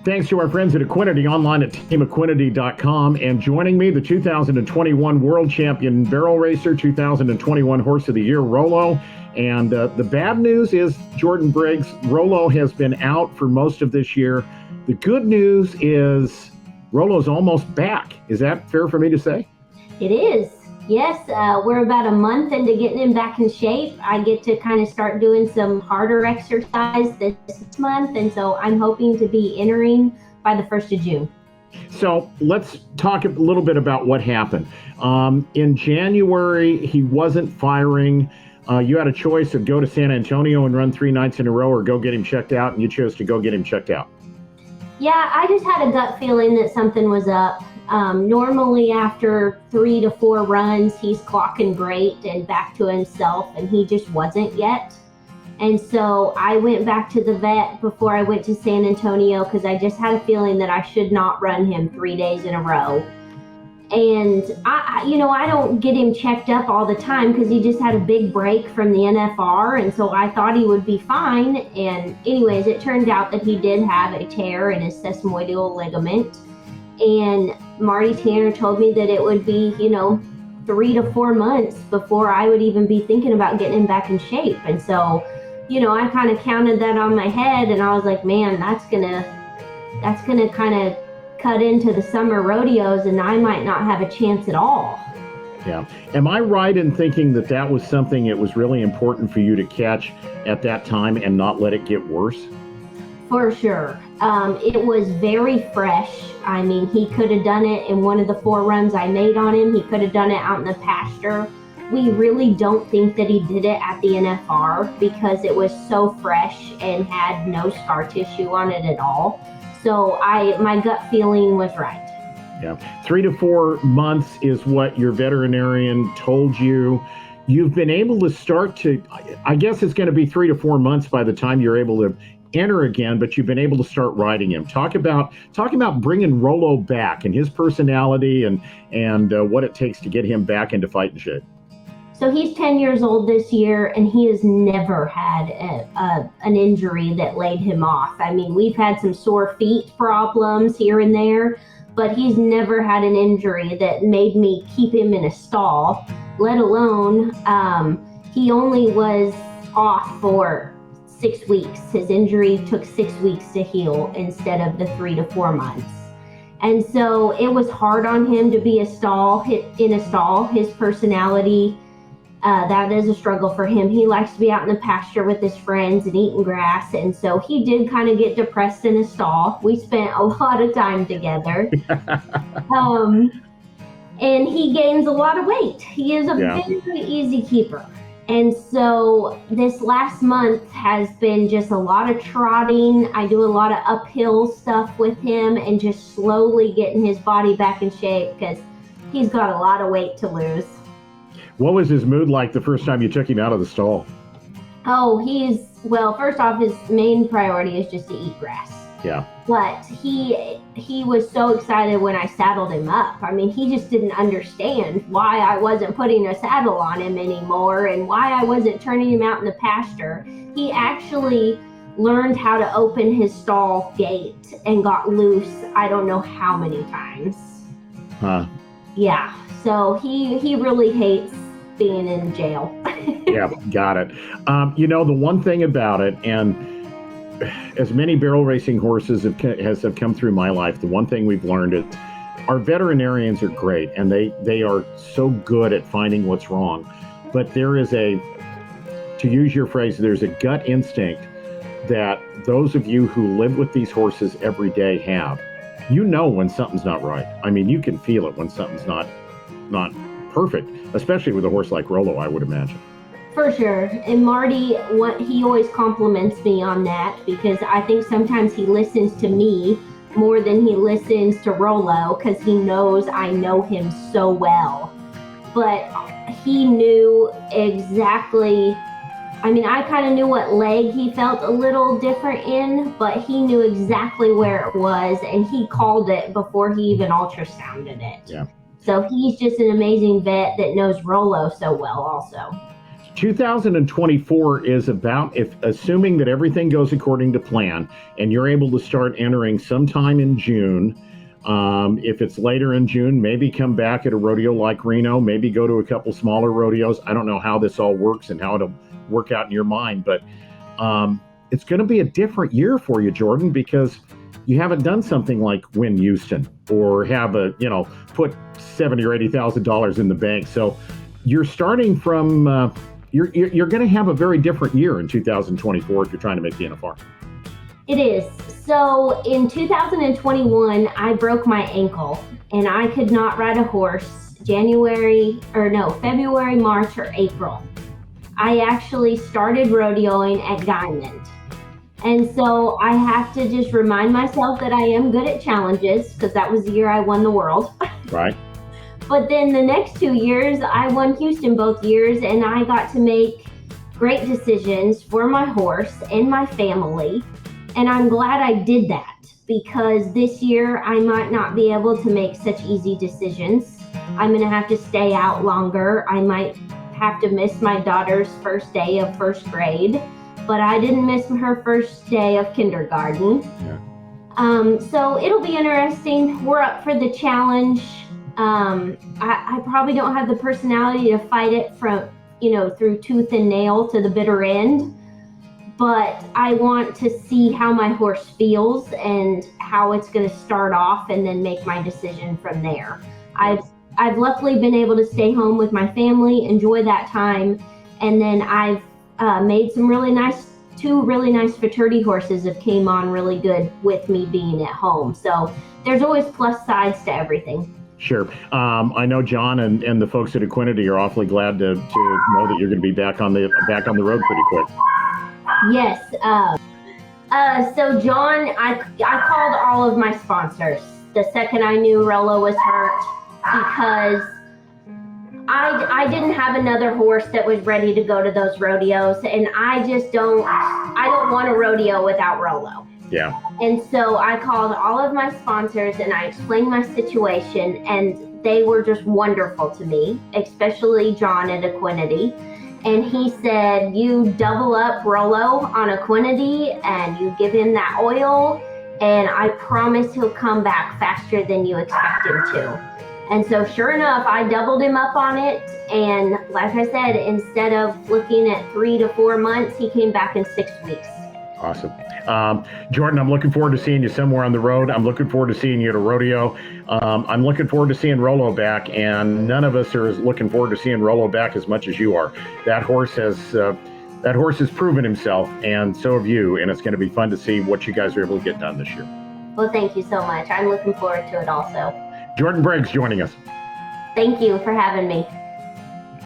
Thanks to our friends at Equinety, online at teamequinety.com. And joining me, the 2021 World Champion Barrel Racer, 2021 Horse of the Year, Rollo. And the bad news is, Jordan Briggs, Rollo has been out for most of this year. The good news is Rollo's almost back. Is that fair for me to say? It is. Yes, we're about a month into getting him back in shape. I get to kind of start doing some harder exercise this month, and so I'm hoping to be entering by the 1st of June. So let's talk a little bit about what happened. In January, he wasn't firing. You had a choice of go to San Antonio and run 3 nights in a row or go get him checked out, and you chose to go get him checked out. Yeah, I just had a gut feeling that something was up. Normally after 3 to 4 runs, he's clocking great and back to himself, and he just wasn't yet. And so I went back to the vet before I went to San Antonio because I just had a feeling that I should not run him 3 days in a row. And I don't get him checked up all the time because he just had a big break from the NFR, and so I thought he would be fine. And anyways, it turned out that he did have a tear in his sesamoidal ligament. And Marty Tanner told me that it would be, 3 to 4 months before I would even be thinking about getting him back in shape. And so, I kind of counted that on my head, and I was like, man, that's gonna kind of cut into the summer rodeos, and I might not have a chance at all. Yeah. Am I right in thinking that that was something it was really important for you to catch at that time and not let it get worse? For sure. It was very fresh. I mean, he could have done it in one of the 4 runs I made on him. He could have done it out in the pasture. We really don't think that he did it at the NFR because it was so fresh and had no scar tissue on it at all. So my gut feeling was right. Yeah. 3 to 4 months is what your veterinarian told you. You've been able to start to, I guess it's going to be 3 to 4 months by the time you're able to enter again, but you've been able to start riding him. Talk about bringing Rollo back and his personality and what it takes to get him back into fighting shape. So he's 10 years old this year, and he has never had an injury that laid him off. I mean, we've had some sore feet problems here and there, but he's never had an injury that made me keep him in a stall, let alone he only was off for 6 weeks. His injury took 6 weeks to heal instead of the 3 to 4 months. And so it was hard on him to be in a stall. His personality, that is a struggle for him. He likes to be out in the pasture with his friends and eating grass. And so he did kind of get depressed in a stall. We spent a lot of time together. And he gains a lot of weight. He is a very easy keeper. And so this last month has been just a lot of trotting. I do a lot of uphill stuff with him and just slowly getting his body back in shape because he's got a lot of weight to lose. What was his mood like the first time you took him out of the stall? Oh, first off, his main priority is just to eat grass. Yeah. But he was so excited when I saddled him up. I mean, he just didn't understand why I wasn't putting a saddle on him anymore and why I wasn't turning him out in the pasture. He actually learned how to open his stall gate and got loose I don't know how many times. Huh. Yeah. So he really hates being in jail. Yeah, got it. The one thing about it, and as many barrel racing horses have come through my life, the one thing we've learned is our veterinarians are great, and they are so good at finding what's wrong. But there is to use your phrase, there's a gut instinct that those of you who live with these horses every day have. You know when something's not right. I mean, you can feel it when something's not perfect, especially with a horse like Rollo, I would imagine. For sure. And Marty, he always compliments me on that because I think sometimes he listens to me more than he listens to Rollo because he knows I know him so well. But he knew exactly, I mean, I kind of knew what leg he felt a little different in, but he knew exactly where it was, and he called it before he even ultrasounded it. Yeah. So he's just an amazing vet that knows Rollo so well also. 2024 is about, if assuming that everything goes according to plan and you're able to start entering sometime in June. If it's later in June, maybe come back at a rodeo like Reno, maybe go to a couple smaller rodeos. I don't know how this all works and how it'll work out in your mind, but it's going to be a different year for you, Jordan, because you haven't done something like win Houston or have put $70,000 or $80,000 in the bank. So you're starting from, you're going to have a very different year in 2024 if you're trying to make the NFR. It is. So in 2021, I broke my ankle and I could not ride a horse February, March, or April. I actually started rodeoing at Diamond. And so I have to just remind myself that I am good at challenges because that was the year I won the world. Right. But then the next 2 years, I won Houston both years, and I got to make great decisions for my horse and my family. And I'm glad I did that because this year I might not be able to make such easy decisions. I'm going to have to stay out longer. I might have to miss my daughter's first day of first grade, but I didn't miss her first day of kindergarten. Yeah. So it'll be interesting. We're up for the challenge. I probably don't have the personality to fight it from, through tooth and nail to the bitter end. But I want to see how my horse feels and how it's going to start off and then make my decision from there. I've luckily been able to stay home with my family, enjoy that time, and then I've made two really nice fraternity horses that came on really good with me being at home. So there's always plus sides to everything. Sure. I know John and the folks at Equinety are awfully glad to know that you're going to be back on the road pretty quick. Yes. So John, I called all of my sponsors the second I knew Rollo was hurt because I didn't have another horse that was ready to go to those rodeos, and I don't want a rodeo without Rollo. Yeah. And so I called all of my sponsors and I explained my situation, and they were just wonderful to me, especially John at Equinety. And he said, you double up Rollo on Equinety and you give him that oil, and I promise he'll come back faster than you expect him to. And so sure enough, I doubled him up on it. And like I said, instead of looking at 3 to 4 months, he came back in 6 weeks. Awesome. Jordan, I'm looking forward to seeing you somewhere on the road. I'm looking forward to seeing you at a rodeo. I'm looking forward to seeing Rollo back, and none of us are looking forward to seeing Rollo back as much as you are. That horse has proven himself, and so have you, and it's going to be fun to see what you guys are able to get done this year. Well, thank you so much. I'm looking forward to it also. Jordan Briggs joining us. Thank you for having me.